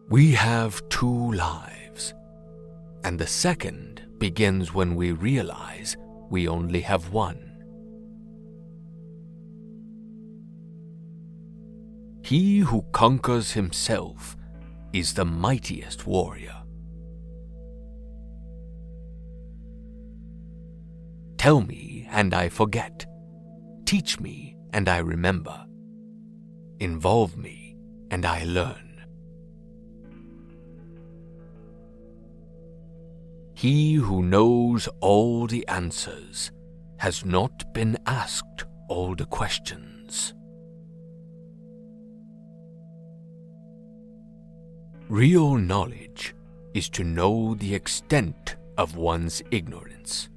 We have two lives, and the second begins when we realize we only have one. He who conquers himself is the mightiest warrior. Tell me and I forget. Teach me and I remember. Involve me and I learn. He who knows all the answers has not been asked all the questions. Real knowledge is to know the extent of one's ignorance.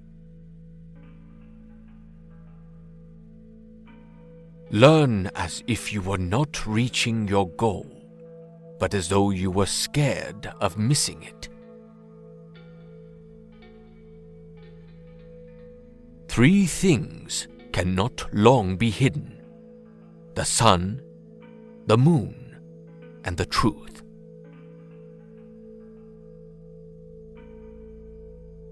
Learn as if you were not reaching your goal, but as though you were scared of missing it. Three things cannot long be hidden: the sun, the moon, and the truth.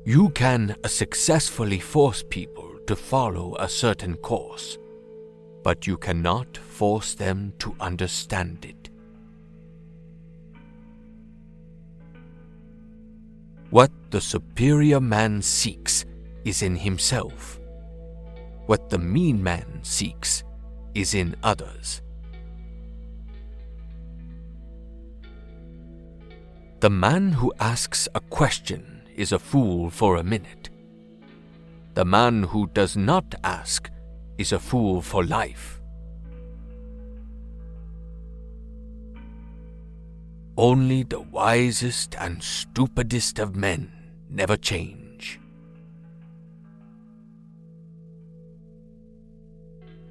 You can successfully force people to follow a certain course, but you cannot force them to understand it. What the superior man seeks is in himself. What the mean man seeks is in others. The man who asks a question is a fool for a minute. The man who does not ask is a fool for life. Only the wisest and stupidest of men never change.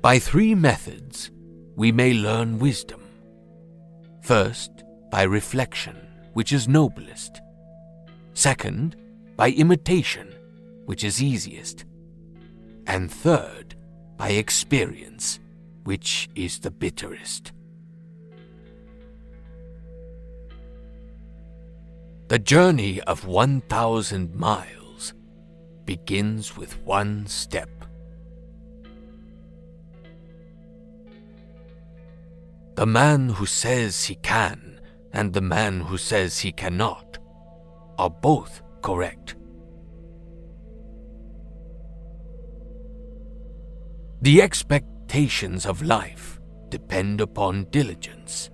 By three methods, we may learn wisdom. First, by reflection, which is noblest. Second, by imitation, which is easiest. And third, by experience, which is the bitterest. The journey of 1,000 miles begins with one step. The man who says he can and the man who says he cannot are both correct. The expectations of life depend upon diligence.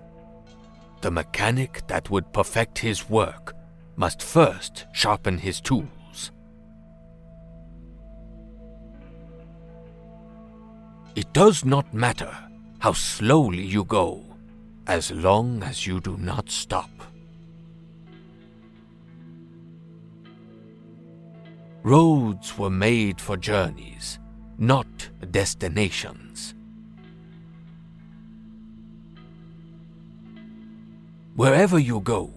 The mechanic that would perfect his work must first sharpen his tools. It does not matter how slowly you go, as long as you do not stop. Roads were made for journeys, not destinations. Wherever you go,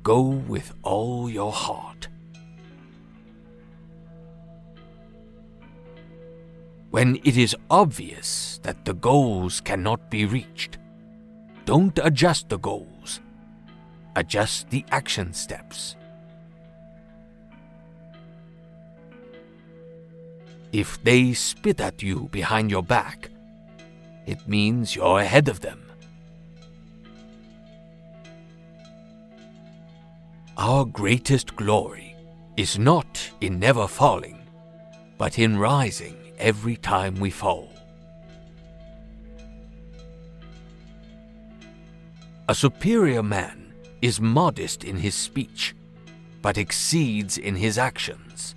go with all your heart. When it is obvious that the goals cannot be reached, don't adjust the goals. Adjust the action steps. If they spit at you behind your back, it means you're ahead of them. Our greatest glory is not in never falling, but in rising every time we fall. A superior man is modest in his speech, but exceeds in his actions.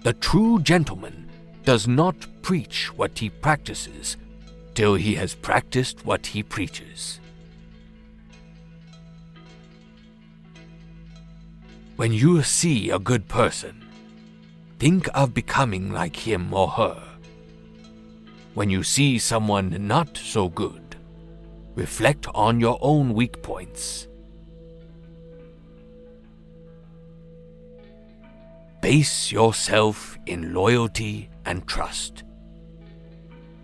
The true gentleman does not preach what he practices till he has practiced what he preaches. When you see a good person, think of becoming like him or her. When you see someone not so good, reflect on your own weak points. Base yourself in loyalty and trust.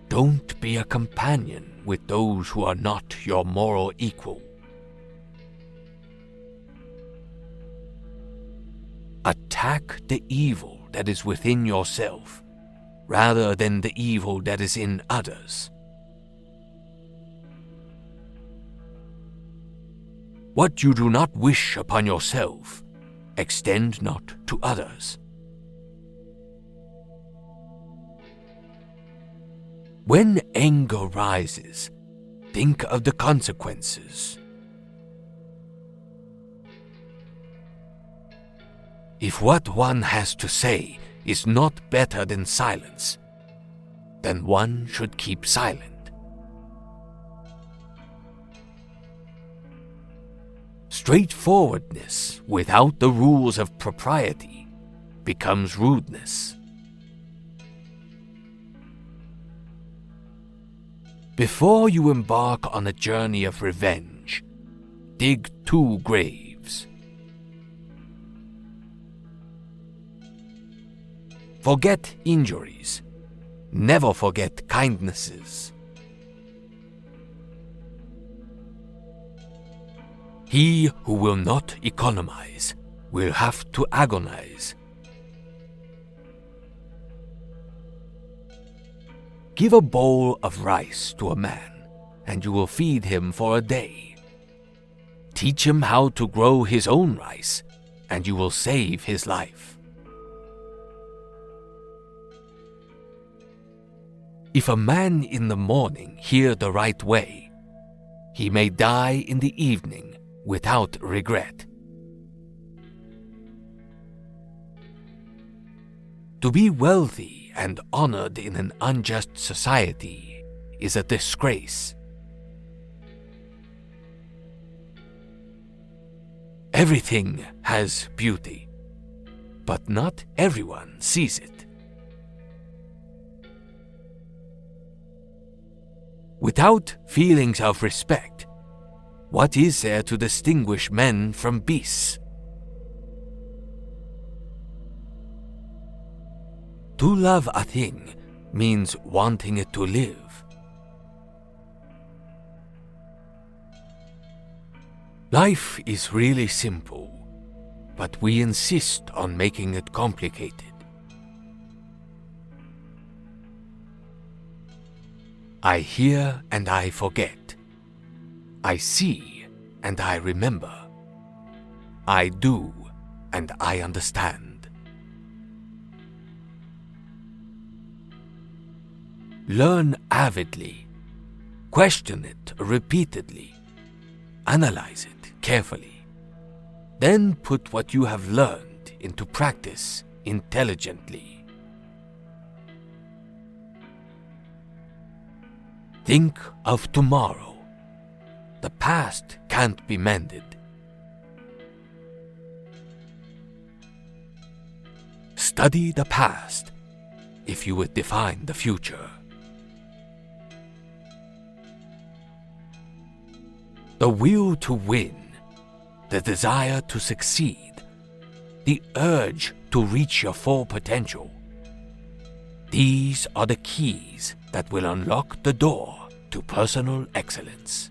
Don't be a companion with those who are not your moral equal. Attack the evil that is within yourself, rather than the evil that is in others. What you do not wish upon yourself, extend not to others. When anger rises, think of the consequences. If what one has to say is not better than silence, then one should keep silent. Straightforwardness without the rules of propriety becomes rudeness. Before you embark on a journey of revenge, dig 2 graves. Forget injuries. Never forget kindnesses. He who will not economize will have to agonize. Give a bowl of rice to a man, and you will feed him for a day. Teach him how to grow his own rice, and you will save his life. If a man in the morning hear the right way, he may die in the evening without regret. To be wealthy and honored in an unjust society is a disgrace. Everything has beauty, but not everyone sees it. Without feelings of respect, what is there to distinguish men from beasts? To love a thing means wanting it to live. Life is really simple, but we insist on making it complicated. I hear and I forget. I see and I remember. I do and I understand. Learn avidly. Question it repeatedly. Analyze it carefully. Then put what you have learned into practice intelligently. Think of tomorrow. The past can't be mended. Study the past if you would define the future. The will to win, the desire to succeed, the urge to reach your full potential. These are the keys that will unlock the door to personal excellence.